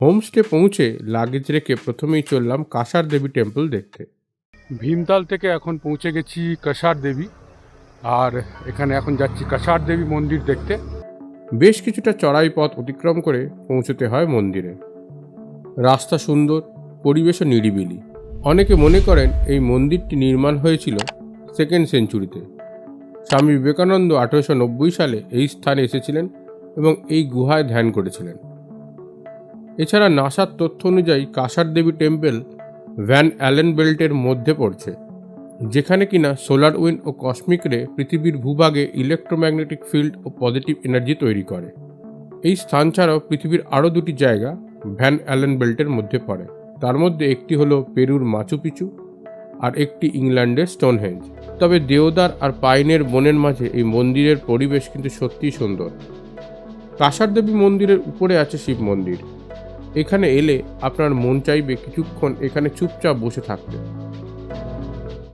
Homestay পৌঁছে luggage রেখে প্রথমেই চললাম কাসার দেবী টেম্পল দেখতে। ভীমতাল থেকে এখন পৌঁছে গেছি কাসার দেবী, আর এখানে এখন যাচ্ছি কাসার দেবী মন্দির দেখতে। বেশ কিছুটা চড়াই পথ অতিক্রম করে পৌঁছতে হয় মন্দিরে। রাস্তা সুন্দর, পরিবেশও নিরিবিলি। অনেকে মনে করেন এই মন্দিরটি নির্মাণ হয়েছিল 2nd সেঞ্চুরিতে। স্বামী বিবেকানন্দ 1890 সালে এই স্থানে এসেছিলেন এবং এই গুহায় ধ্যান করেছিলেন। এছাড়া নাসার তথ্য অনুযায়ী কাসার দেবী টেম্পল ভ্যান অ্যালেন বেল্টের মধ্যে পড়ছে, যেখানে কিনা সোলার উইন্ড ও কসমিক রে পৃথিবীর ভূভাগে ইলেকট্রোম্যাগনেটিক ফিল্ড ও পজিটিভ এনার্জি তৈরি করে। এই স্থান ছাড়াও পৃথিবীর আরও দুটি জায়গা ভ্যান অ্যালেন বেল্টের মধ্যে পড়ে। তার মধ্যে একটি হলো পেরুর মাচু পিচু আর একটি ইংল্যান্ডের স্টোনহেঞ্জ। তবে দেওদার আর পাইনের বনের মাঝে এই মন্দিরের পরিবেশ কিন্তু সত্যিই সুন্দর। কাসার দেবী মন্দিরের উপরে আছে শিব মন্দির। এখানে এলে আপনার মন চাইবে কিছুক্ষণ এখানে চুপচাপ বসে থাকতে।